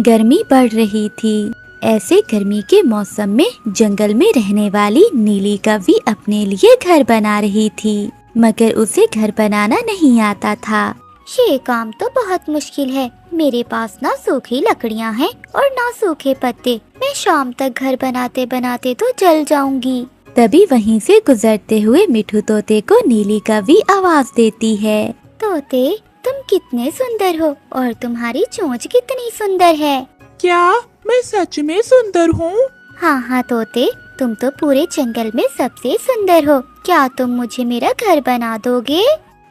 गर्मी बढ़ रही थी। ऐसे गर्मी के मौसम में जंगल में रहने वाली नीली कौवी अपने लिए घर बना रही थी, मगर उसे घर बनाना नहीं आता था। ये काम तो बहुत मुश्किल है। मेरे पास ना सूखी लकड़ियाँ हैं और ना सूखे पत्ते। मैं शाम तक घर बनाते बनाते तो जल जाऊंगी। तभी वहीं से गुजरते हुए मिठू तोते को नीली कौवी आवाज देती है। तोते, तुम कितने सुंदर हो और तुम्हारी चोंच कितनी सुंदर है। क्या मैं सच में सुंदर हूँ? हाँ हाँ तोते, तुम तो पूरे जंगल में सबसे सुंदर हो। क्या तुम मुझे मेरा घर बना दोगे?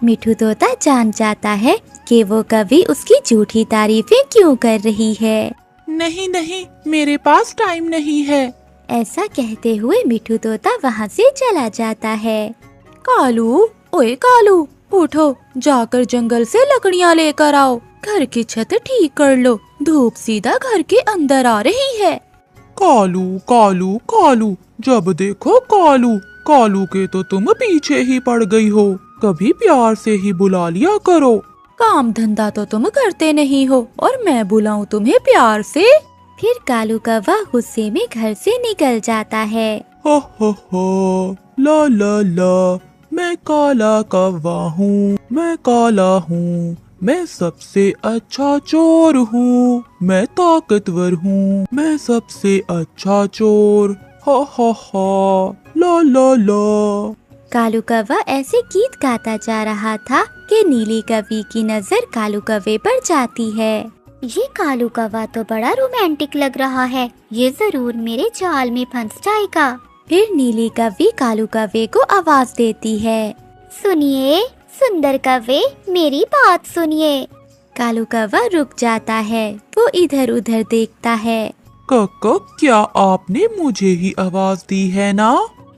मिठू तोता जान जाता है कि वो कौवी उसकी झूठी तारीफें क्यों कर रही है। नहीं नहीं, मेरे पास टाइम नहीं है। ऐसा कहते हुए मिठू तोता वहाँ से चला जाता है। कालू, ओए कालू, उठो, जाकर जंगल से लकड़ियाँ लेकर आओ। घर की छत ठीक कर लो, धूप सीधा घर के अंदर आ रही है। कालू कालू कालू, जब देखो कालू कालू के तो तुम पीछे ही पड़ गई हो। कभी प्यार से ही बुला लिया करो। काम धंधा तो तुम करते नहीं हो और मैं बुलाऊं तुम्हें प्यार से? फिर कालू कौवा गुस्से में घर से निकल जाता है। हो ला ला ला, मैं काला कौवा हूँ, मैं काला हूँ, मैं सबसे अच्छा चोर हूँ, मैं ताकतवर हूँ, मैं सबसे अच्छा चोर। हा ला ला ला। कालू कौवा ऐसे गीत गाता जा रहा था कि नीली कौवी की नजर कालू कौवे पर जाती है। ये कालू कौवा तो बड़ा रोमांटिक लग रहा है। ये जरूर मेरे जाल में फंस जाएगा। फिर नीली कौवी कालू कौवे को आवाज देती है। सुनिए सुंदर कौवे, मेरी बात सुनिए। कालू कौवा रुक जाता है। वो इधर उधर देखता है। कक्का, क्या आपने मुझे ही आवाज दी है ना?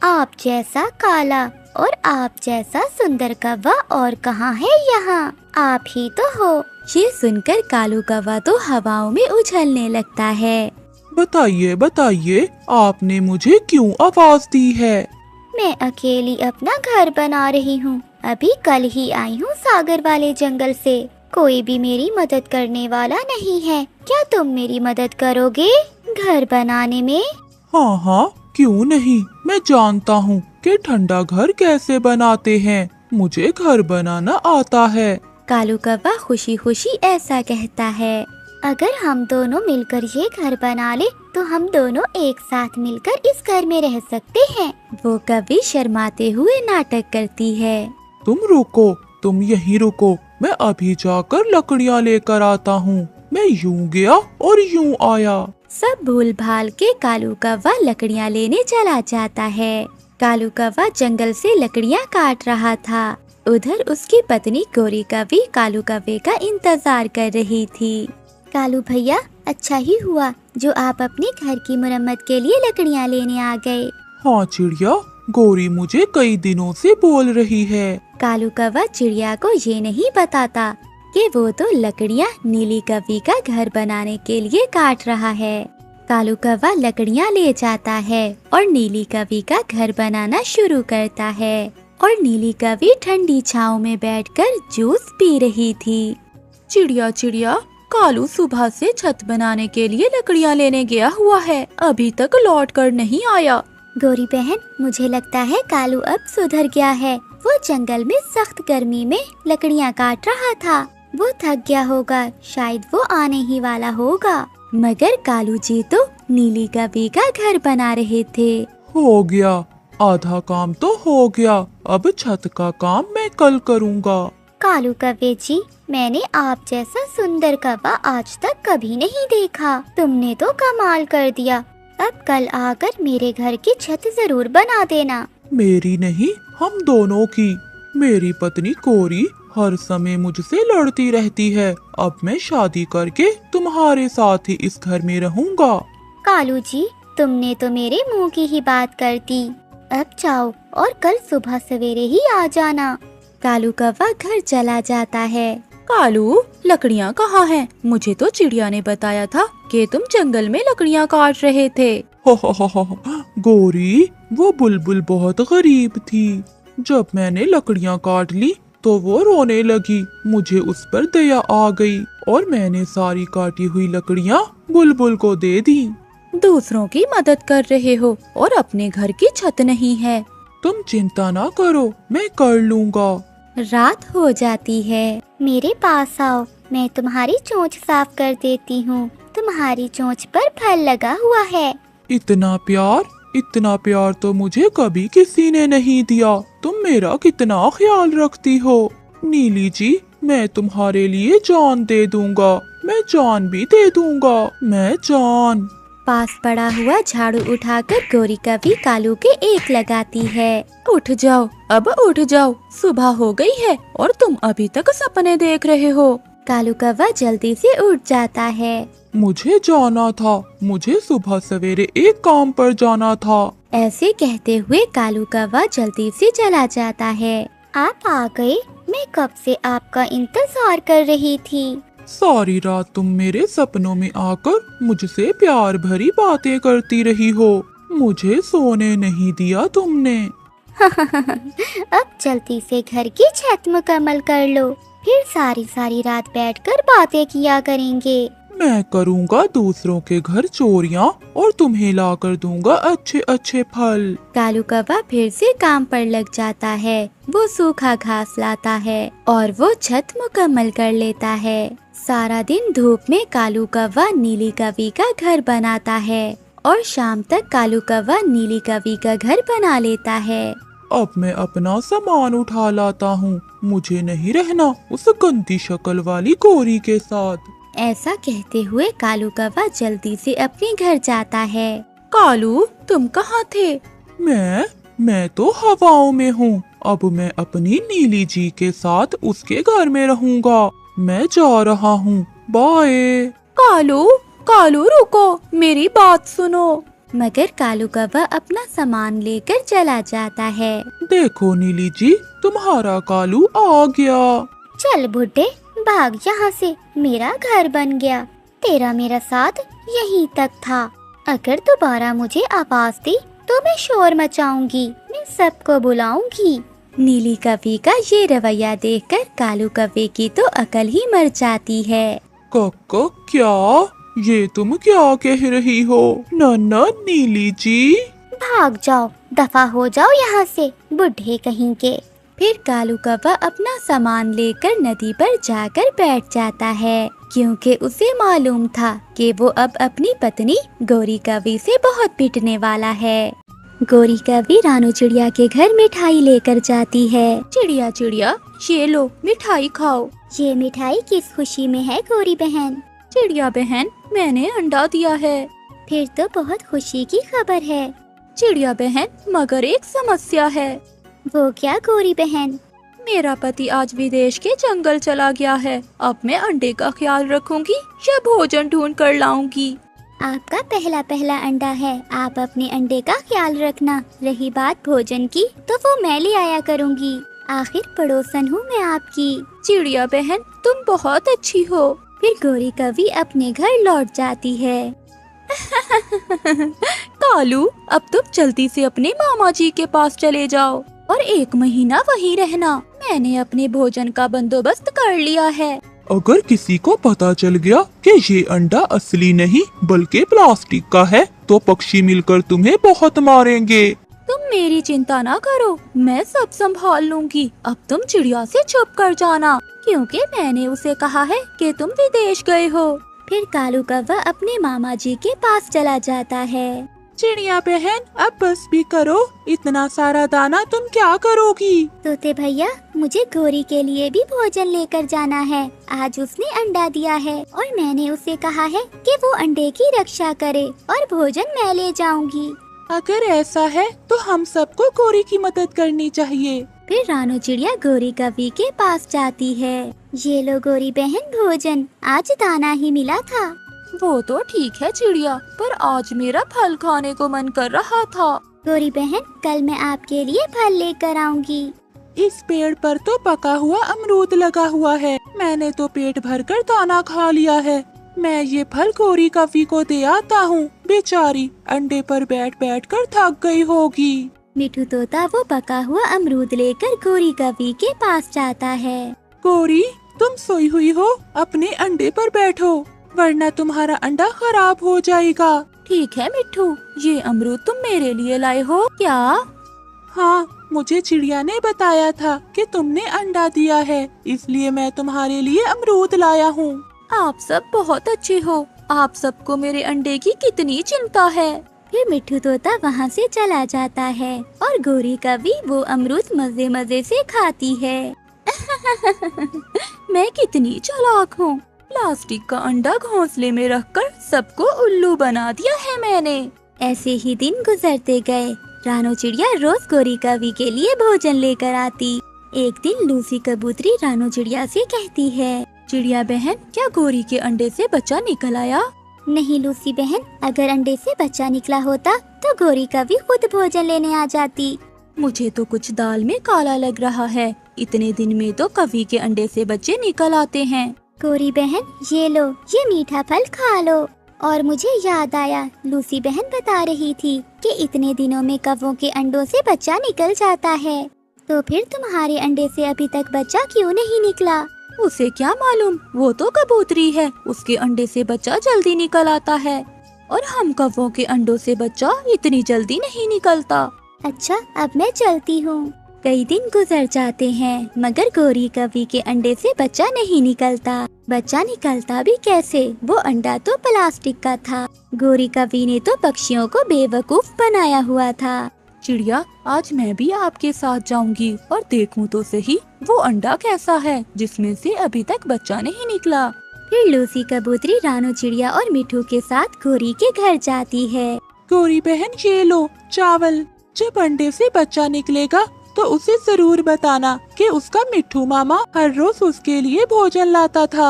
आप जैसा काला और आप जैसा सुंदर कौवा और कहाँ है यहाँ? आप ही तो हो। ये सुनकर कालू कौवा तो हवाओं में उछलने लगता है। बताइए बताइए, आपने मुझे क्यों आवाज दी है? मैं अकेली अपना घर बना रही हूँ। अभी कल ही आई हूँ सागर वाले जंगल से। कोई भी मेरी मदद करने वाला नहीं है। क्या तुम मेरी मदद करोगे घर बनाने में? हाँ, क्यों नहीं। मैं जानता हूँ कि ठंडा घर कैसे बनाते हैं। मुझे घर बनाना आता है। कालू कौवा खुशी खुशी ऐसा कहता है। अगर हम दोनों मिलकर ये घर बना ले तो हम दोनों एक साथ मिलकर इस घर में रह सकते हैं। वो कौवी शर्माते हुए नाटक करती है। तुम रुको, तुम यहीं रुको, मैं अभी जाकर लकड़ियाँ लेकर आता हूँ। मैं यूं गया और यूं आया। सब भूल भाल के कालू कौवा लकड़ियाँ लेने चला जाता है। कालू कौवा जंगल से लकड़ियाँ काट रहा था। उधर उसकी पत्नी गोरी कौवी कालू कौवे का इंतजार कर रही थी। कालू भैया, अच्छा ही हुआ जो आप अपने घर की मरम्मत के लिए लकड़ियाँ लेने आ गए। हाँ चिड़िया, गोरी मुझे कई दिनों से बोल रही है। कालू कौवा चिड़िया को ये नहीं बताता कि वो तो लकड़ियाँ नीली कौवी का घर बनाने के लिए काट रहा है। कालू कौवा लकड़ियाँ ले जाता है और नीली कौवी का घर बनाना शुरू करता है। और नीली कौवी ठंडी छाँव में बैठकर जूस पी रही थी। चिड़िया, कालू सुबह से छत बनाने के लिए लकड़ियाँ लेने गया हुआ है, अभी तक लौट कर नहीं आया। गोरी बहन, मुझे लगता है कालू अब सुधर गया है। वो जंगल में सख्त गर्मी में लकड़ियाँ काट रहा था। वो थक गया होगा, शायद वो आने ही वाला होगा। मगर कालू जी तो नीली कौवी का घर बना रहे थे। हो गया, आधा काम तो हो गया। अब छत का काम मैं कल करूँगा। कालू कौवे जी, मैंने आप जैसा सुंदर कौवा आज तक कभी नहीं देखा। तुमने तो कमाल कर दिया। अब कल आकर मेरे घर की छत जरूर बना देना। मेरी नहीं, हम दोनों की। मेरी पत्नी कोरी हर समय मुझसे लड़ती रहती है। अब मैं शादी करके तुम्हारे साथ ही इस घर में रहूंगा। कालू जी, तुमने तो मेरे मुंह की ही बात कर दी। अब जाओ और कल सुबह सवेरे ही आ जाना। कालू कौवा घर चला जाता है। कालू, लकड़ियाँ कहाँ हैं? मुझे तो चिड़िया ने बताया था कि तुम जंगल में लकड़ियाँ काट रहे थे। गोरी, वो बुलबुल बहुत गरीब थी। जब मैंने लकड़ियाँ काट ली तो वो रोने लगी। मुझे उस पर दया आ गई और मैंने सारी काटी हुई लकड़ियाँ बुलबुल को दे दी। दूसरों की मदद कर रहे हो और अपने घर की छत नहीं है। तुम चिंता ना करो, मैं कर लूँगा। रात हो जाती है। मेरे पास आओ, मैं तुम्हारी चोंच साफ कर देती हूँ। तुम्हारी चोंच पर फल लगा हुआ है। इतना प्यार तो मुझे कभी किसी ने नहीं दिया। तुम मेरा कितना ख्याल रखती हो। नीली जी, मैं तुम्हारे लिए जान दे दूंगा। मैं जान भी दे दूंगा। मैं जान। पास पड़ा हुआ झाड़ू उठाकर गोरी कवि कालू के एक लगाती है। उठ जाओ, अब उठ जाओ, सुबह हो गई है और तुम अभी तक सपने देख रहे हो। कालू कौवा जल्दी से उठ जाता है। मुझे जाना था, मुझे सुबह सवेरे एक काम पर जाना था। ऐसे कहते हुए कालू कौवा जल्दी से चला जाता है। आप आ गए, मैं कब से आपका इंतजार कर रही थी। सारी रात तुम मेरे सपनों में आकर मुझसे प्यार भरी बातें करती रही हो। मुझे सोने नहीं दिया तुमने। अब जल्दी से घर की छत मुकम्मल कर लो, फिर सारी रात बैठकर बातें किया करेंगे। मैं करूँगा दूसरों के घर चोरियाँ और तुम्हें ला कर दूंगा अच्छे अच्छे फल। कालू कौवा फिर से काम पर लग जाता है। वो सूखा घास लाता है और वो छत मुकम्मल कर लेता है। सारा दिन धूप में कालू कौवा नीली कवि का घर बनाता है और शाम तक कालू कौवा नीली कवि का घर बना लेता है। अब मैं अपना सामान उठा लाता हूँ। मुझे नहीं रहना उस गंदी शक्ल वाली गोरी के साथ। ऐसा कहते हुए कालू कौवा जल्दी से अपने घर जाता है। कालू, तुम कहाँ थे? मैं तो हवाओं में हूँ। अब मैं अपनी नीली जी के साथ उसके घर में रहूँगा। मैं जा रहा हूँ, बाय। कालू रुको, मेरी बात सुनो। मगर कालू कौवा अपना सामान लेकर चला जाता है। देखो नीली जी, तुम्हारा कालू आ गया। चल बुड्ढे, भाग यहाँ से, मेरा घर बन गया। तेरा मेरा साथ यहीं तक था। अगर दोबारा मुझे आवाज दी तो मैं शोर मचाऊंगी, मैं सबको बुलाऊंगी। नीली कवि का ये रवैया देखकर कालू कौवे की तो अकल ही मर जाती है। कक्का, क्या ये तुम क्या कह रही हो? नन्ना नीली जी, भाग जाओ, दफा हो जाओ यहाँ से, बुढ़े कहीं के। फिर कालू कौवा अपना सामान लेकर नदी पर जाकर बैठ जाता है, क्योंकि उसे मालूम था कि वो अब अपनी पत्नी गोरी कवि से बहुत पिटने वाला है। गोरी कवि रानू चिड़िया के घर मिठाई लेकर जाती है। चिड़िया, ये लो मिठाई खाओ। ये मिठाई किस खुशी में है गोरी बहन? चिड़िया बहन, मैंने अंडा दिया है। फिर तो बहुत खुशी की खबर है। चिड़िया बहन, मगर एक समस्या है। वो क्या गोरी बहन? मेरा पति आज विदेश के जंगल चला गया है। अब मैं अंडे का ख्याल रखूंगी या भोजन ढूंढ कर लाऊंगी? आपका पहला अंडा है, आप अपने अंडे का ख्याल रखना। रही बात भोजन की, तो वो मैं ले आया करूंगी। आखिर पड़ोसन हूँ मैं आपकी। चिड़िया बहन, तुम बहुत अच्छी हो। फिर गोरी कवि अपने घर लौट जाती है। कालू, अब तुम जल्दी से अपने मामा जी के पास चले जाओ और 1 महीना वहीं रहना। मैंने अपने भोजन का बंदोबस्त कर लिया है। अगर किसी को पता चल गया कि ये अंडा असली नहीं बल्कि प्लास्टिक का है, तो पक्षी मिलकर तुम्हें बहुत मारेंगे। तुम मेरी चिंता ना करो, मैं सब संभाल लूंगी। अब तुम चिड़िया से छुप कर जाना, क्योंकि मैंने उसे कहा है कि तुम विदेश गए हो। फिर कालू कौवा अपने मामा जी के पास चला जाता है। चिड़िया बहन, अब बस भी करो, इतना सारा दाना तुम क्या करोगी? तोते भैया, मुझे गोरी के लिए भी भोजन लेकर जाना है। आज उसने अंडा दिया है और मैंने उसे कहा है कि वो अंडे की रक्षा करे और भोजन मैं ले जाऊंगी। अगर ऐसा है तो हम सबको गोरी की मदद करनी चाहिए। फिर रानू चिड़िया गोरी कवि के पास जाती है। ये लो गोरी बहन भोजन, आज दाना ही मिला था। वो तो ठीक है चिड़िया, पर आज मेरा फल खाने को मन कर रहा था। गोरी बहन, कल मैं आपके लिए फल लेकर आऊंगी। इस पेड़ पर तो पका हुआ अमरूद लगा हुआ है। मैंने तो पेट भरकर दाना खा लिया है। मैं ये फल गोरी कवि को दे आता हूँ। बेचारी अंडे पर बैठ बैठ कर थक गई होगी। मिठू तोता वो पका हुआ अमरूद लेकर गोरी कवि के पास जाता है। गोरी, तुम सोई हुई हो, अपने अंडे पर बैठो, वरना तुम्हारा अंडा खराब हो जाएगा। ठीक है मिठू, ये अमरूद तुम मेरे लिए लाए हो क्या? हाँ, मुझे चिड़िया ने बताया था कि तुमने अंडा दिया है, इसलिए मैं तुम्हारे लिए अमरूद लाया हूँ। आप सब बहुत अच्छे हो, आप सबको मेरे अंडे की कितनी चिंता है। फिर मिठू तोता वहाँ से चला जाता है और गोरी कवि वो अमरूद मजे मजे से खाती है। मैं कितनी चालाक हूँ, प्लास्टिक का अंडा घोंसले में रखकर सबको उल्लू बना दिया है मैंने। ऐसे ही दिन गुजरते गए। रानो चिड़िया रोज गोरी कवि के लिए भोजन लेकर आती। एक दिन लूसी कबूतरी रानो चिड़िया से कहती है, चिड़िया बहन, क्या गोरी के अंडे से बच्चा निकल आया? नहीं लूसी बहन, अगर अंडे से बच्चा निकला होता तो गोरी कवि खुद भोजन लेने आ जाती। मुझे तो कुछ दाल में काला लग रहा है, इतने दिन में तो कवि के अंडे से बच्चे निकल आते हैं। गोरी बहन, ये लो, ये मीठा फल खा लो। और मुझे याद आया, लूसी बहन बता रही थी कि इतने दिनों में कौवों के अंडों से बच्चा निकल जाता है, तो फिर तुम्हारे अंडे से अभी तक बच्चा क्यों नहीं निकला? उसे क्या मालूम, वो तो कबूतरी है, उसके अंडे से बच्चा जल्दी निकल आता है, और हम कौवों के अंडों से बच्चा इतनी जल्दी नहीं निकलता। अच्छा, अब मैं चलती हूँ। कई दिन गुजर जाते हैं मगर गोरी कवि के अंडे से बच्चा नहीं निकलता। बच्चा निकलता भी कैसे, वो अंडा तो प्लास्टिक का था। गोरी कवि ने तो पक्षियों को बेवकूफ बनाया हुआ था। चिड़िया, आज मैं भी आपके साथ जाऊंगी और देखूं तो सही वो अंडा कैसा है जिसमें से अभी तक बच्चा नहीं निकला। फिर लूसी कबूतरी रानो चिड़िया और मिठू के साथ गोरी के घर जाती है। गोरी बहन, ये लो चावल, जब अंडे से बच्चा निकलेगा तो उसे जरूर बताना कि उसका मिठू मामा हर रोज उसके लिए भोजन लाता था।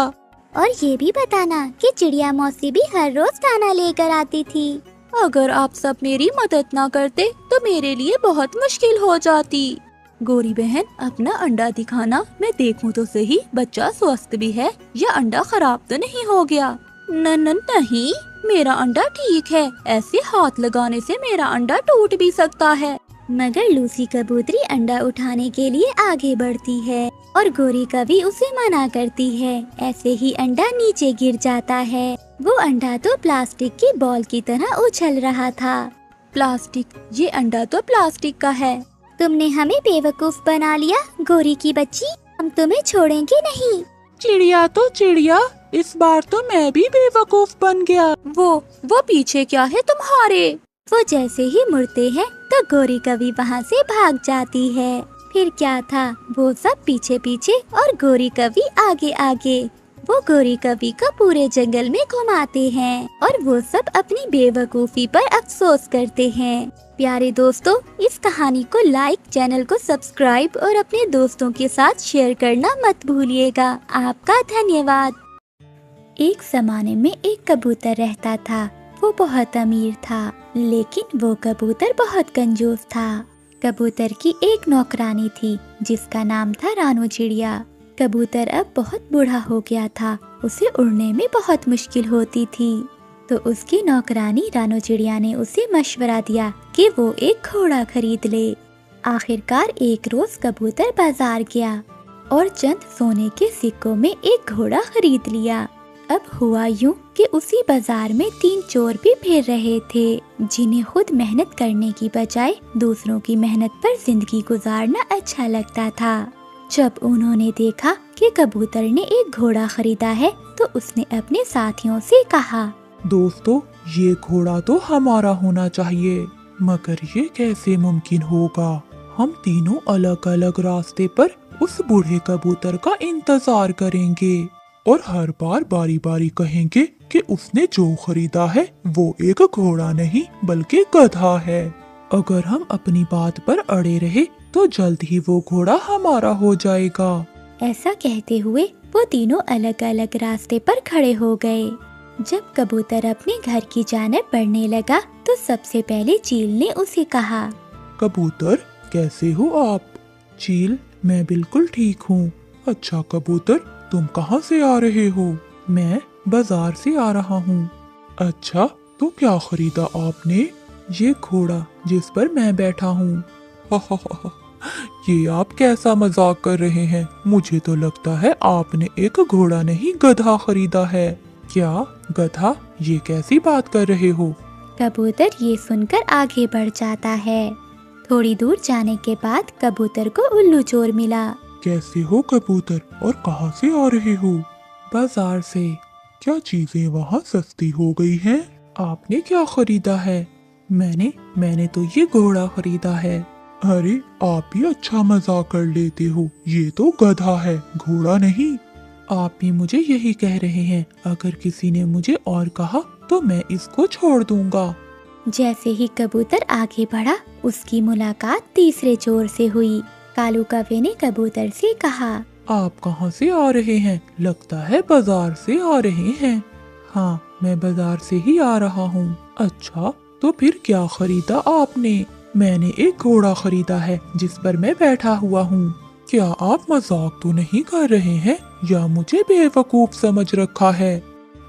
और ये भी बताना कि चिड़िया मौसी भी हर रोज खाना लेकर आती थी। अगर आप सब मेरी मदद ना करते तो मेरे लिए बहुत मुश्किल हो जाती। गोरी बहन, अपना अंडा दिखाना, मैं देखूं तो सही बच्चा स्वस्थ भी है या अंडा खराब तो नहीं हो गया। नहीं, मेरा अंडा ठीक है, ऐसे हाथ लगाने से मेरा अंडा टूट भी सकता है। मगर लूसी कबूतरी अंडा उठाने के लिए आगे बढ़ती है और गोरी कवि उसे मना करती है। ऐसे ही अंडा नीचे गिर जाता है। वो अंडा तो प्लास्टिक की बॉल की तरह उछल रहा था। प्लास्टिक, ये अंडा तो प्लास्टिक का है। तुमने हमें बेवकूफ बना लिया गोरी की बच्ची, हम तुम्हें छोड़ेंगे नहीं। चिड़िया तो चिड़िया, इस बार तो मैं भी बेवकूफ बन गया। वो पीछे क्या है तुम्हारे? वो जैसे ही मुड़ते हैं तो गोरी कवि वहाँ से भाग जाती है। फिर क्या था, वो सब पीछे पीछे और गोरी कवि आगे आगे। वो गोरी कवि को पूरे जंगल में घुमाते हैं और वो सब अपनी बेवकूफी पर अफसोस करते हैं। प्यारे दोस्तों, इस कहानी को लाइक, चैनल को सब्सक्राइब और अपने दोस्तों के साथ शेयर करना मत भूलिएगा। आपका धन्यवाद। एक जमाने में एक कबूतर रहता था। वो बहुत अमीर था, लेकिन वो कबूतर बहुत कंजूस था। कबूतर की एक नौकरानी थी जिसका नाम था रानो चिड़िया। कबूतर अब बहुत बूढ़ा हो गया था, उसे उड़ने में बहुत मुश्किल होती थी। तो उसकी नौकरानी रानो चिड़िया ने उसे मशवरा दिया कि वो एक घोड़ा खरीद ले। आखिरकार एक रोज कबूतर बाजार गया और चंद सोने के सिक्कों में एक घोड़ा खरीद लिया। अब हुआ यूं कि उसी बाजार में 3 चोर भी फिर रहे थे, जिन्हें खुद मेहनत करने की बजाय दूसरों की मेहनत पर जिंदगी गुजारना अच्छा लगता था। जब उन्होंने देखा कि कबूतर ने एक घोड़ा खरीदा है तो उसने अपने साथियों से कहा, दोस्तों, ये घोड़ा तो हमारा होना चाहिए, मगर ये कैसे मुमकिन होगा? हम तीनों अलग अलग रास्ते पर उस बूढ़े कबूतर का इंतजार करेंगे और हर बार बारी बारी कहेंगे कि उसने जो खरीदा है वो एक घोड़ा नहीं बल्कि गधा है। अगर हम अपनी बात पर अड़े रहे तो जल्द ही वो घोड़ा हमारा हो जाएगा। ऐसा कहते हुए वो तीनों अलग अलग रास्ते पर खड़े हो गए। जब कबूतर अपने घर की जानिब बढ़ने लगा तो सबसे पहले चील ने उसे कहा, कबूतर, कैसे हो आप? चील, मैं बिल्कुल ठीक हूँ। अच्छा कबूतर, तुम कहाँ से आ रहे हो? मैं बाजार से आ रहा हूँ। अच्छा, तो क्या खरीदा आपने? ये घोड़ा जिस पर मैं बैठा हूँ। ये आप कैसा मजाक कर रहे हैं? मुझे तो लगता है आपने एक घोड़ा नहीं गधा खरीदा है। क्या गधा? ये कैसी बात कर रहे हो? कबूतर ये सुनकर आगे बढ़ जाता है। थोड़ी दूर जाने के बाद कबूतर को उल्लू चोर मिला। कैसे हो कबूतर और कहाँ से आ रहे हो? बाजार से। क्या चीजें वहाँ सस्ती हो गई हैं? आपने क्या खरीदा है? मैंने तो ये घोड़ा खरीदा है। अरे आप भी अच्छा मजाक कर लेते हो, ये तो गधा है, घोड़ा नहीं। आप भी मुझे यही कह रहे हैं। अगर किसी ने मुझे और कहा तो मैं इसको छोड़ दूंगा। जैसे ही कबूतर आगे बढ़ा, उसकी मुलाकात तीसरे चोर से हुई। कालू कौवे ने कबूतर से कहा, आप कहाँ से आ रहे हैं? लगता है बाजार से आ रहे हैं। हाँ, मैं बाजार से ही आ रहा हूँ। अच्छा, तो फिर क्या खरीदा आपने? मैंने एक घोड़ा खरीदा है जिस पर मैं बैठा हुआ हूँ। क्या आप मजाक तो नहीं कर रहे हैं या मुझे बेवकूफ समझ रखा है?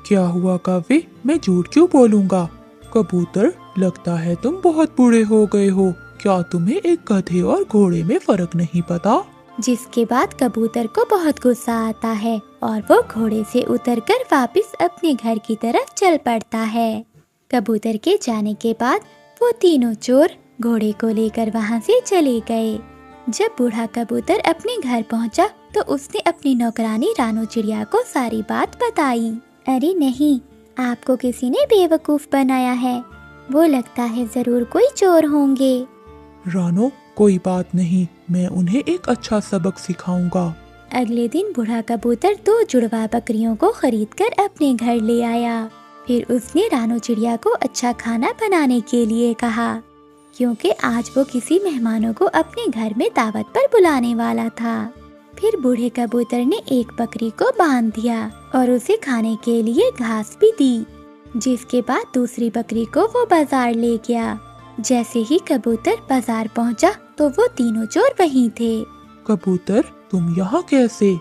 क्या हुआ कौवे, मैं झूठ क्यों बोलूँगा? कबूतर, लगता है तुम बहुत बूढ़े हो गए हो। क्या तुम्हें एक गधे और घोड़े में फर्क नहीं पता? जिसके बाद कबूतर को बहुत गुस्सा आता है और वो घोड़े से उतरकर वापस अपने घर की तरफ चल पड़ता है। कबूतर के जाने के बाद वो तीनों चोर घोड़े को लेकर वहाँ से चले गए। जब बूढ़ा कबूतर अपने घर पहुँचा तो उसने अपनी नौकरानी रानो चिड़िया को सारी बात बताई। अरे नहीं, आपको किसी ने बेवकूफ बनाया है। वो लगता है जरूर कोई चोर होंगे। रानो, कोई बात नहीं, मैं उन्हें एक अच्छा सबक सिखाऊंगा। अगले दिन बूढ़ा कबूतर 2 जुड़वा बकरियों को खरीदकर अपने घर ले आया। फिर उसने रानो चिड़िया को अच्छा खाना बनाने के लिए कहा, क्योंकि आज वो किसी मेहमानों को अपने घर में दावत पर बुलाने वाला था। फिर बूढ़े कबूतर ने एक बकरी को बांध दिया और उसे खाने के लिए घास भी दी। जिसके बाद दूसरी बकरी को वो बाजार ले गया। जैसे ही कबूतर बाजार पहुंचा तो वो तीनों चोर वहीं थे। कबूतर, तुम यहाँ कैसे?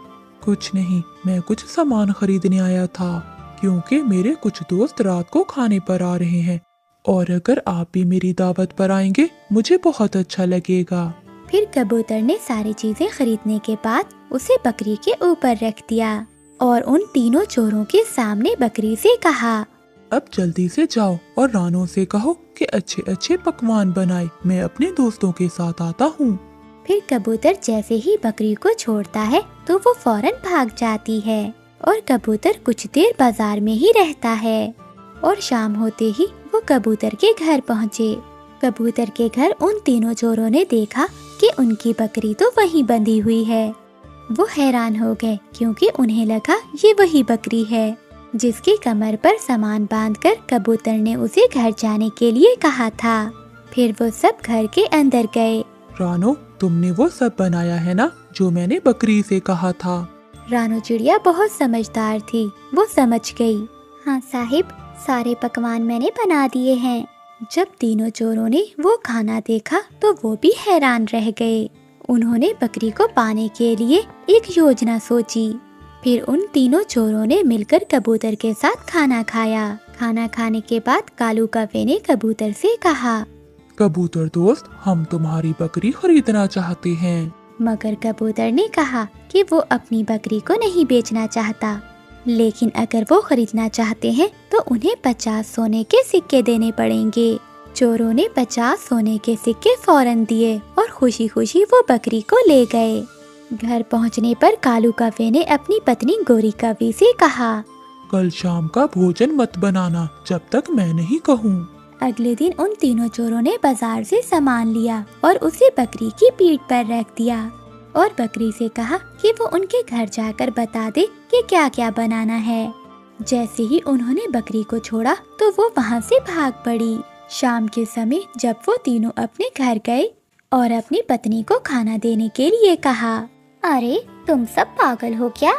कुछ नहीं, मैं कुछ सामान खरीदने आया था, क्योंकि मेरे कुछ दोस्त रात को खाने पर आ रहे हैं और अगर आप भी मेरी दावत पर आएंगे मुझे बहुत अच्छा लगेगा। फिर कबूतर ने सारी चीजें खरीदने के बाद उसे बकरी के ऊपर रख दिया और उन तीनों चोरों के सामने बकरी से कहा, अब जल्दी से जाओ और रानो से कहो कि अच्छे अच्छे पकवान बनाए, मैं अपने दोस्तों के साथ आता हूँ। फिर कबूतर जैसे ही बकरी को छोड़ता है तो वो फौरन भाग जाती है और कबूतर कुछ देर बाजार में ही रहता है और शाम होते ही वो कबूतर के घर पहुँचे। कबूतर के घर उन तीनों चोरों ने देखा कि उनकी बकरी तो वहीं बंधी हुई है। वो हैरान हो गए क्योंकि उन्हें लगा ये वही बकरी है जिसकी कमर पर सामान बांधकर कबूतर ने उसे घर जाने के लिए कहा था। फिर वो सब घर के अंदर गए। रानो, तुमने वो सब बनाया है ना जो मैंने बकरी से कहा था? रानो चिड़िया बहुत समझदार थी, वो समझ गई। हाँ साहिब, सारे पकवान मैंने बना दिए हैं। जब तीनों चोरों ने वो खाना देखा तो वो भी हैरान रह गए। उन्होंने बकरी को पाने के लिए एक योजना सोची। फिर उन तीनों चोरों ने मिलकर कबूतर के साथ खाना खाया। खाना खाने के बाद कालू कौवे ने कबूतर से कहा, कबूतर दोस्त, हम तुम्हारी बकरी खरीदना चाहते हैं। मगर कबूतर ने कहा कि वो अपनी बकरी को नहीं बेचना चाहता, लेकिन अगर वो खरीदना चाहते हैं तो उन्हें 50 सोने के सिक्के देने पड़ेंगे। चोरों ने 50 सोने के सिक्के फौरन दिए और खुशी खुशी वो बकरी को ले गए। घर पहुंचने पर कालू कौवे ने अपनी पत्नी गोरी कौवी से कहा, कल शाम का भोजन मत बनाना जब तक मैं नहीं कहूँ। अगले दिन उन तीनों चोरों ने बाजार से सामान लिया और उसे बकरी की पीठ पर रख दिया और बकरी से कहा कि वो उनके घर जाकर बता दे कि क्या क्या बनाना है। जैसे ही उन्होंने बकरी को छोड़ा तो वो वहाँ से भाग पड़ी। शाम के समय जब वो तीनों अपने घर गए और अपनी पत्नी को खाना देने के लिए कहा, अरे तुम सब पागल हो क्या?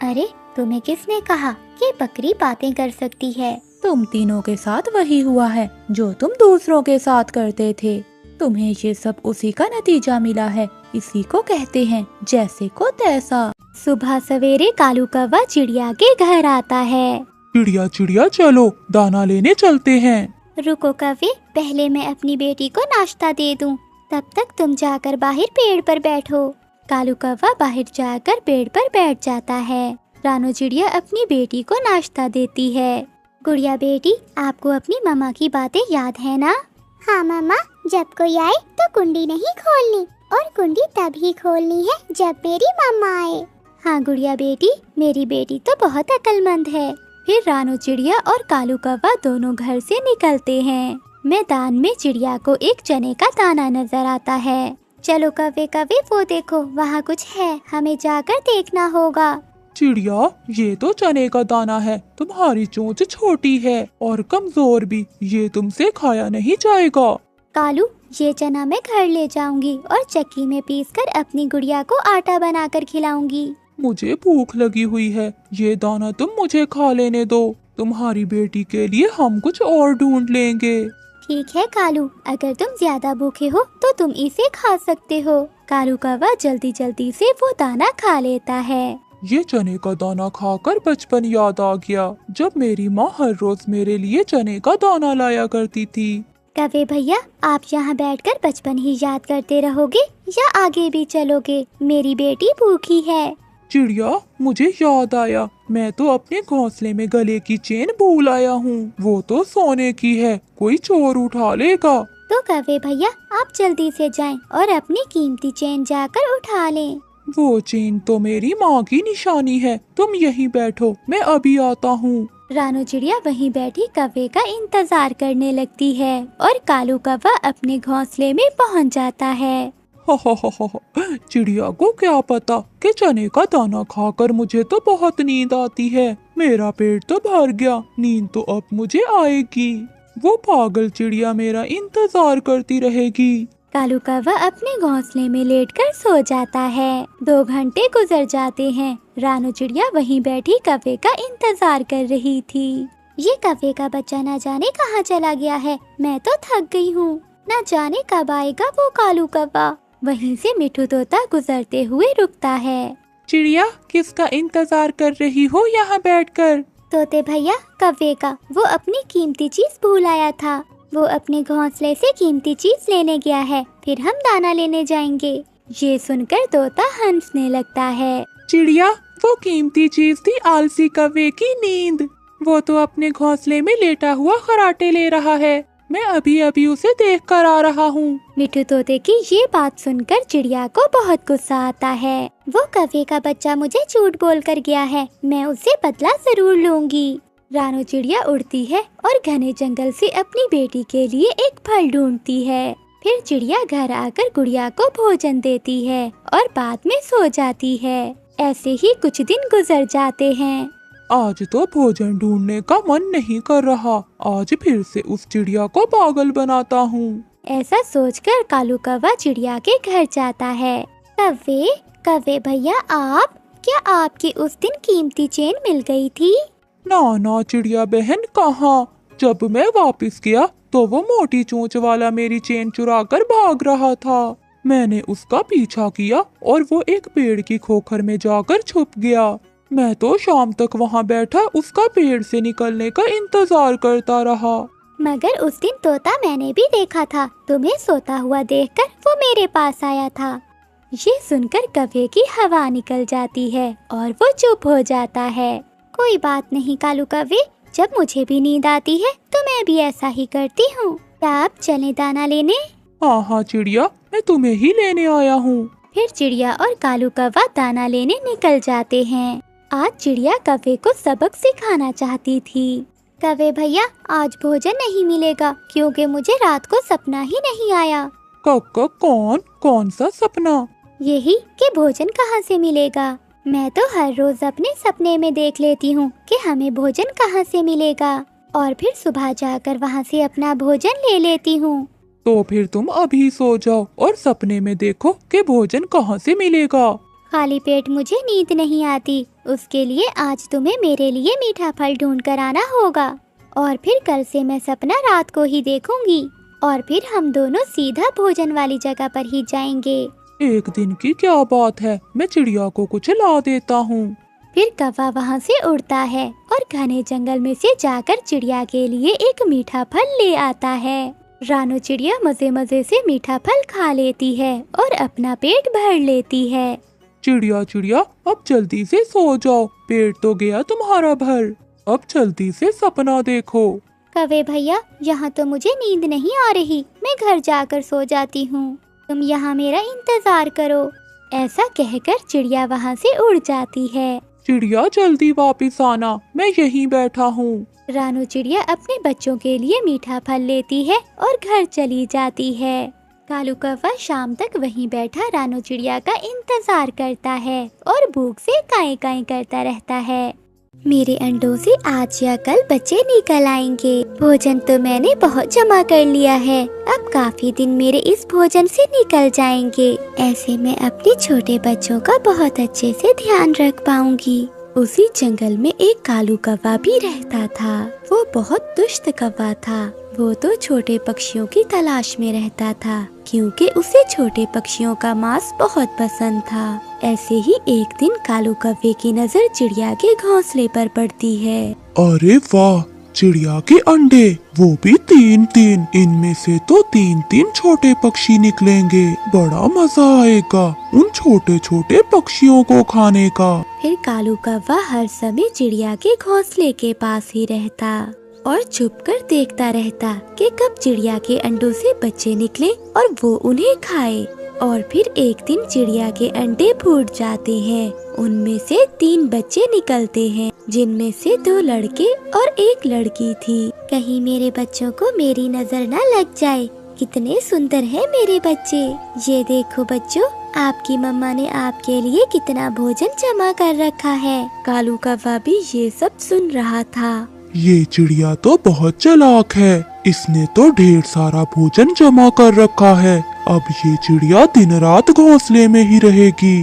अरे तुम्हें किसने कहा कि बकरी बातें कर सकती है? तुम तीनों के साथ वही हुआ है जो तुम दूसरों के साथ करते थे। तुम्हें ये सब उसी का नतीजा मिला है। इसी को कहते हैं जैसे को तैसा। सुबह सवेरे कालू कौवा चिड़िया के घर आता है। चिड़िया चिड़िया चलो, दाना लेने चलते हैं। रुको कव्वे, पहले मैं अपनी बेटी को नाश्ता दे दूं। तब तक तुम जाकर बाहर पेड़ पर बैठो। कालू कौवा बाहर जाकर पेड़ पर बैठ जाता है। रानू चिड़िया अपनी बेटी को नाश्ता देती है। गुड़िया बेटी, आपको अपनी मम्मा की बातें याद है ना? हाँ मम्मा, जब कोई आए तो कुंडी नहीं खोलनी, और कुंडी तभी खोलनी है जब मेरी मम्मा आए। हाँ गुड़िया बेटी, मेरी बेटी तो बहुत अक्लमंद है। फिर रानू चिड़िया और कालू कौवा दोनों घर से निकलते हैं। मैदान में चिड़िया को एक चने का दाना नजर आता है। चलो कव्वे कव्वे, वो देखो वहाँ कुछ है, हमें जाकर देखना होगा। चिड़िया, ये तो चने का दाना है। तुम्हारी चोंच छोटी है और कमजोर भी, ये तुमसे खाया नहीं जाएगा। कालू, ये चना मैं घर ले जाऊंगी और चक्की में पीसकर अपनी गुड़िया को आटा बनाकर खिलाऊंगी। मुझे भूख लगी हुई है, ये दाना तुम मुझे खा लेने दो। तुम्हारी बेटी के लिए हम कुछ और ढूंढ लेंगे। ठीक है कालू, अगर तुम ज्यादा भूखे हो तो तुम इसे खा सकते हो। कालू कौवा जल्दी जल्दी से वो दाना खा लेता है। ये चने का दाना खाकर बचपन याद आ गया, जब मेरी माँ हर रोज मेरे लिए चने का दाना लाया करती थी। कव्वे भैया, आप यहाँ बैठकर बचपन ही याद करते रहोगे या आगे भी चलोगे? मेरी बेटी भूखी है। चिड़िया, मुझे याद आया, मैं तो अपने घोंसले में गले की चेन भूल आया हूँ। वो तो सोने की है, कोई चोर उठा लेगा। तो कव्वे भैया, आप जल्दी से जाएं और अपनी कीमती चेन जाकर उठा लें। वो चेन तो मेरी माँ की निशानी है, तुम यहीं बैठो, मैं अभी आता हूँ। रानू चिड़िया वहीं बैठी कौवे का इंतजार करने लगती है और कालू कौवा अपने घोंसले में पहुँच जाता है। चिड़िया को क्या पता कि चने का दाना खाकर मुझे तो बहुत नींद आती है। मेरा पेट तो भर गया, नींद तो अब मुझे आएगी। वो पागल चिड़िया मेरा इंतजार करती रहेगी। कालू कौवा अपने घोंसले में लेटकर सो जाता है। 2 घंटे गुजर जाते हैं। रानू चिड़िया वहीं बैठी कौवे का इंतजार कर रही थी। ये कव्वे का बच्चा न जाने कहाँ चला गया है, मैं तो थक गई हूँ। न जाने कब आएगा वो कालू कौवा। वहीं से मिठू तोता गुजरते हुए रुकता है। चिड़िया, किसका इंतजार कर रही हो यहाँ बैठकर? तोते भैया, कव्वे का। वो अपनी कीमती चीज भूल आया था। वो अपने घोंसले से कीमती चीज लेने गया है, फिर हम दाना लेने जाएंगे। ये सुनकर तोता हंसने लगता है। चिड़िया, वो कीमती चीज थी आलसी कौवे की नींद। वो तो अपने घोंसले में लेटा हुआ खराटे ले रहा है, मैं अभी अभी उसे देख कर आ रहा हूँ। मिठू तोते की ये बात सुनकर चिड़िया को बहुत गुस्सा आता है। वो कव्वे का बच्चा मुझे झूठ बोल कर गया है, मैं उससे बदला जरूर लूंगी। रानू चिड़िया उड़ती है और घने जंगल से अपनी बेटी के लिए एक फल ढूंढती है। फिर चिड़िया घर आकर गुड़िया को भोजन देती है और बाद में सो जाती है। ऐसे ही कुछ दिन गुजर जाते हैं। आज तो भोजन ढूंढने का मन नहीं कर रहा, आज फिर से उस चिड़िया को पागल बनाता हूँ। ऐसा सोचकर कालू कौवा चिड़िया के घर जाता है। कव्वे भैया, क्या आपकी उस दिन कीमती चेन मिल गई थी? ना चिड़िया बहन, कहाँ। जब मैं वापस गया तो वो मोटी चोंच वाला मेरी चेन चुरा कर भाग रहा था। मैंने उसका पीछा किया और वो एक पेड़ की खोखर में जाकर छुप गया। मैं तो शाम तक वहाँ बैठा उसका पेड़ से निकलने का इंतजार करता रहा। मगर उस दिन तोता मैंने भी देखा था, तुम्हें सोता हुआ देखकर वो मेरे पास आया था। ये सुनकर कौवे की हवा निकल जाती है और वो चुप हो जाता है। कोई बात नहीं कालू कव्वे, जब मुझे भी नींद आती है तो मैं भी ऐसा ही करती हूँ। क्या आप चले दाना लेने? हाँ चिड़िया, मैं तुम्हें ही लेने आया हूँ। फिर चिड़िया और कालू कौवा दाना लेने निकल जाते हैं। आज चिड़िया कौवे को सबक सिखाना चाहती थी। कव्वे भैया, आज भोजन नहीं मिलेगा क्योंकि मुझे रात को सपना ही नहीं आया। कौन सा सपना? यही कि भोजन कहाँ से मिलेगा। मैं तो हर रोज अपने सपने में देख लेती हूँ कि हमें भोजन कहाँ से मिलेगा और फिर सुबह जाकर वहाँ से अपना भोजन ले लेती हूँ। तो फिर तुम अभी सो जाओ और सपने में देखो कि भोजन कहाँ से मिलेगा। खाली पेट मुझे नींद नहीं आती, उसके लिए आज तुम्हें मेरे लिए मीठा फल ढूंढ कर आना होगा और फिर कल से मैं सपना रात को ही देखूंगी और फिर हम दोनों सीधा भोजन वाली जगह पर ही जाएंगे। एक दिन की क्या बात है, मैं चिड़िया को कुछ ला देता हूँ। फिर कौवा वहाँ से उड़ता है और घने जंगल में से जाकर चिड़िया के लिए एक मीठा फल ले आता है। रानू चिड़िया मजे मजे से मीठा फल खा लेती है और अपना पेट भर लेती है। चिड़िया चिड़िया अब जल्दी से सो जाओ, पेट तो गया तुम्हारा भर। अब जल्दी से सपना देखो। कौवे भैया, यहाँ तो मुझे नींद नहीं आ रही, मैं घर जाकर सो जाती हूँ, तुम यहाँ मेरा इंतजार करो। ऐसा कहकर चिड़िया वहाँ से उड़ जाती है। चिड़िया जल्दी वापस आना, मैं यहीं बैठा हूँ। रानू चिड़िया अपने बच्चों के लिए मीठा फल लेती है और घर चली जाती है। कालू कौवा शाम तक वहीं बैठा रानू चिड़िया का इंतजार करता है और भूख से काई काई करता रहता है। मेरे अंडों से आज या कल बच्चे निकल आएंगे। भोजन तो मैंने बहुत जमा कर लिया है, अब काफी दिन मेरे इस भोजन से निकल जाएंगे। ऐसे मैं अपने छोटे बच्चों का बहुत अच्छे से ध्यान रख पाऊंगी। उसी जंगल में एक कालू कौवा भी रहता था। वो बहुत दुष्ट कौवा था। वो तो छोटे पक्षियों की तलाश में रहता था, क्योंकि उसे छोटे पक्षियों का मांस बहुत पसंद था। ऐसे ही एक दिन कालू कौवे की नजर चिड़िया के घोंसले पर पड़ती है। अरे वाह, चिड़िया के अंडे, वो भी 3-3। इनमें से तो 3-3 छोटे पक्षी निकलेंगे। बड़ा मजा आएगा उन छोटे छोटे पक्षियों को खाने का। फिर कालू कौवा हर समय चिड़िया के घोंसले के पास ही रहता और चुपकर देखता रहता कि कब चिड़िया के अंडों से बच्चे निकले और वो उन्हें खाए। और फिर एक दिन चिड़िया के अंडे फूट जाते हैं। उनमें से 3 बच्चे निकलते हैं, जिनमें से 2 लड़के और 1 लड़की थी। कहीं मेरे बच्चों को मेरी नजर न लग जाए। कितने सुंदर हैं मेरे बच्चे। ये देखो बच्चों, आपकी मम्मा ने आपके लिए कितना भोजन जमा कर रखा है। कालू कौवा भी ये सब सुन रहा था। ये चिड़िया तो बहुत चालाक है, इसने तो ढेर सारा भोजन जमा कर रखा है। अब ये चिड़िया दिन रात घोंसले में ही रहेगी।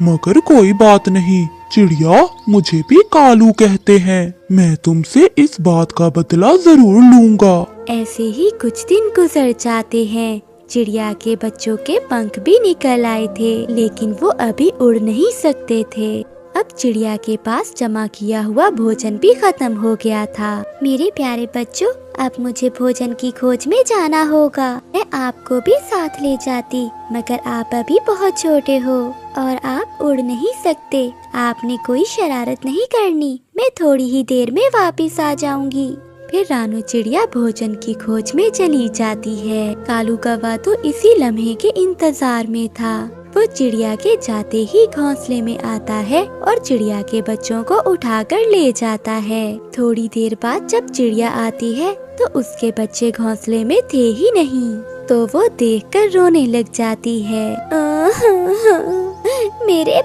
मगर कोई बात नहीं, चिड़िया मुझे भी कालू कहते हैं। मैं तुमसे इस बात का बदला जरूर लूंगा। ऐसे ही कुछ दिन गुजर जाते हैं। चिड़िया के बच्चों के पंख भी निकल आए थे, लेकिन वो अभी उड़ नहीं सकते थे। अब चिड़िया के पास जमा किया हुआ भोजन भी खत्म हो गया था। मेरे प्यारे बच्चों, अब मुझे भोजन की खोज में जाना होगा। मैं आपको भी साथ ले जाती, मगर आप अभी बहुत छोटे हो और आप उड़ नहीं सकते। आपने कोई शरारत नहीं करनी, मैं थोड़ी ही देर में वापस आ जाऊंगी। फिर रानू चिड़िया भोजन की खोज में चली जाती है। कालू कौवा तो इसी लम्हे के इंतजार में था। वो चिड़िया के जाते ही घोंसले में आता है और चिड़िया के बच्चों को उठाकर ले जाता है। थोड़ी देर बाद जब चिड़िया आती है तो उसके बच्चे घोंसले में थे ही नहीं, तो वो देखकर रोने लग जाती है। मेरे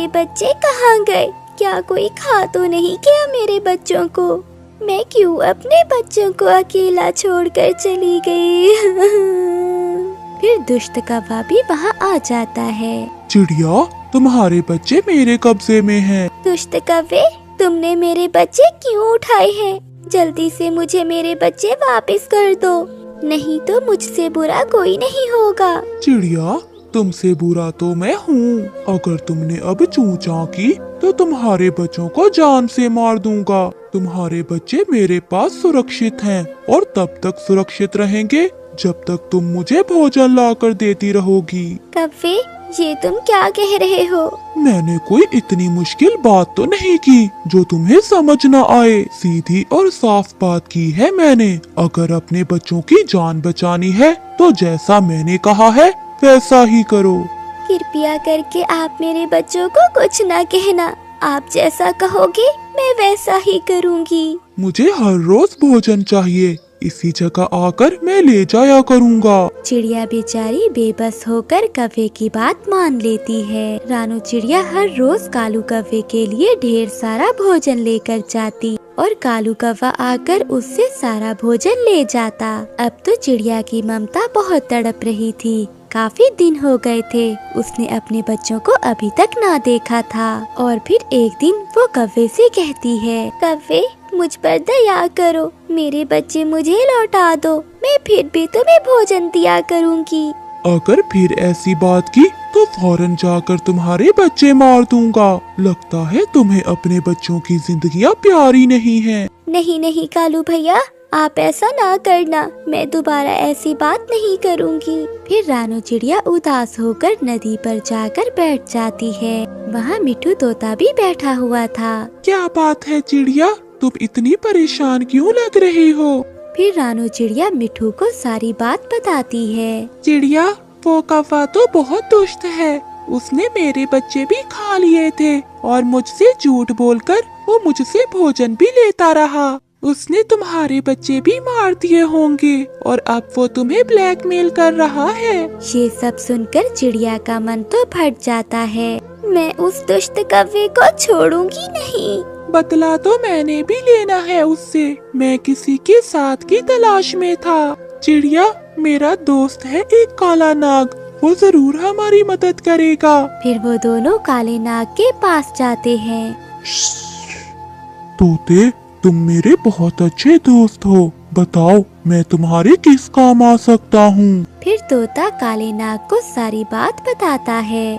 बच्चे कहाँ गए? क्या कोई खा तो नहीं गया मेरे बच्चों को? मैं क्यों अपने बच्चों को अकेला छोड़कर चली गई? फिर दुष्ट कौवा भी वहाँ आ जाता है। चिड़िया, तुम्हारे बच्चे मेरे कब्जे में हैं। दुष्ट कौवे, तुमने मेरे बच्चे क्यों उठाए हैं? जल्दी से मुझे मेरे बच्चे वापस कर दो, नहीं तो मुझसे बुरा कोई नहीं होगा। चिड़िया, तुमसे बुरा तो मैं हूँ। अगर तुमने अब चूं चां की तो तुम्हारे बच्चों को जान से मार दूंगा। तुम्हारे बच्चे मेरे पास सुरक्षित हैं और तब तक सुरक्षित रहेंगे जब तक तुम मुझे भोजन लाकर देती रहोगी। कौवे, ये तुम क्या कह रहे हो? मैंने कोई इतनी मुश्किल बात तो नहीं की जो तुम्हें समझ न आए। सीधी और साफ बात की है मैंने। अगर अपने बच्चों की जान बचानी है तो जैसा मैंने कहा है वैसा ही करो। कृपया करके आप मेरे बच्चों को कुछ न कहना। आप जैसा कहोगे मैं वैसा ही करूँगी। मुझे हर रोज भोजन चाहिए, इसी जगह आकर मैं ले जाया करूँगा। चिड़िया बेचारी बेबस होकर कौवे की बात मान लेती है। रानू चिड़िया हर रोज कालू कौवे के लिए ढेर सारा भोजन लेकर जाती और कालू कौवा आकर उससे सारा भोजन ले जाता। अब तो चिड़िया की ममता बहुत तड़प रही थी। काफी दिन हो गए थे, उसने अपने बच्चों को अभी तक ना देखा था। और फिर एक दिन वो कौवे से कहती है, कौवे, मुझ पर दया करो, मेरे बच्चे मुझे लौटा दो, मैं फिर भी तुम्हें भोजन दिया करूँगी। अगर फिर ऐसी बात की तो फौरन जाकर तुम्हारे बच्चे मार दूंगा। लगता है तुम्हें अपने बच्चों की जिंदगियाँ प्यारी नहीं है। नहीं नहीं कालू भैया, आप ऐसा ना करना, मैं दोबारा ऐसी बात नहीं करूँगी। फिर रानू चिड़िया उदास होकर नदी पर जाकर बैठ जाती है। वहाँ मिट्ठू तोता भी बैठा हुआ था। क्या बात है चिड़िया, तुम इतनी परेशान क्यों लग रही हो? फिर रानू चिड़िया मिट्ठू को सारी बात बताती है। चिड़िया, वो कौवा तो बहुत दुष्ट है। उसने मेरे बच्चे भी खा लिए थे और मुझसे झूठ बोलकर वो मुझसे भोजन भी लेता रहा। उसने तुम्हारे बच्चे भी मार दिए होंगे और अब वो तुम्हें ब्लैकमेल कर रहा है। ये सब सुनकर चिड़िया का मन तो फट जाता है। मैं उस दुष्ट कौवे को छोड़ूंगी नहीं। बदला तो मैंने भी लेना है उससे। मैं किसी के साथ की तलाश में था। चिड़िया, मेरा दोस्त है एक काला नाग, वो जरूर हमारी मदद करेगा। फिर वो दोनों काले नाग के पास जाते हैं। तोते, तुम मेरे बहुत अच्छे दोस्त हो। बताओ, मैं तुम्हारे किस काम आ सकता हूँ? फिर तोता काले नाग को सारी बात बताता है।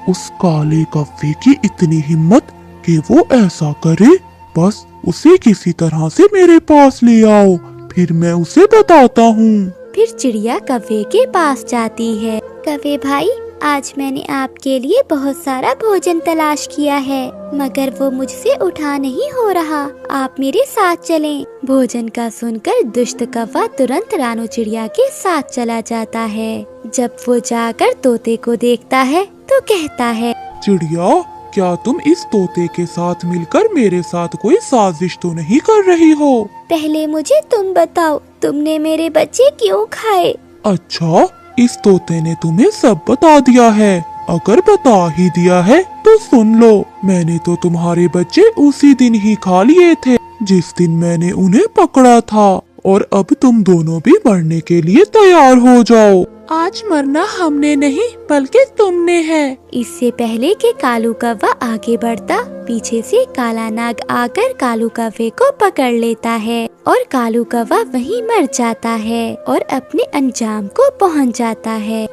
उस काले कौवे की इतनी हिम्मत कि वो ऐसा करे। बस उसे किसी तरह से मेरे पास ले आओ, फिर मैं उसे बताता हूँ। फिर चिड़िया कौवे के पास जाती है। कौवे भाई, आज मैंने आपके लिए बहुत सारा भोजन तलाश किया है, मगर वो मुझसे उठा नहीं हो रहा। आप मेरे साथ चलें। भोजन का सुनकर दुष्ट कौवा तुरंत रानू चिड़िया के साथ चला जाता है। जब वो जाकर तोते को देखता है तो कहता है, चिड़िया, क्या तुम इस तोते के साथ मिलकर मेरे साथ कोई साजिश तो नहीं कर रही हो? पहले मुझे तुम बताओ, तुमने मेरे बच्चे क्यों खाए? अच्छा, इस तोते ने तुम्हें सब बता दिया है। अगर बता ही दिया है तो सुन लो। मैंने तो तुम्हारे बच्चे उसी दिन ही खा लिए थे जिस दिन मैंने उन्हें पकड़ा था, और अब तुम दोनों भी मरने के लिए तैयार हो जाओ। आज मरना हमने नहीं बल्कि तुमने है। इससे पहले कि कालू कौवा आगे बढ़ता, पीछे से काला नाग आकर कालू कौवे को पकड़ लेता है और कालू कौवा वहीं मर जाता है और अपने अंजाम को पहुंच जाता है।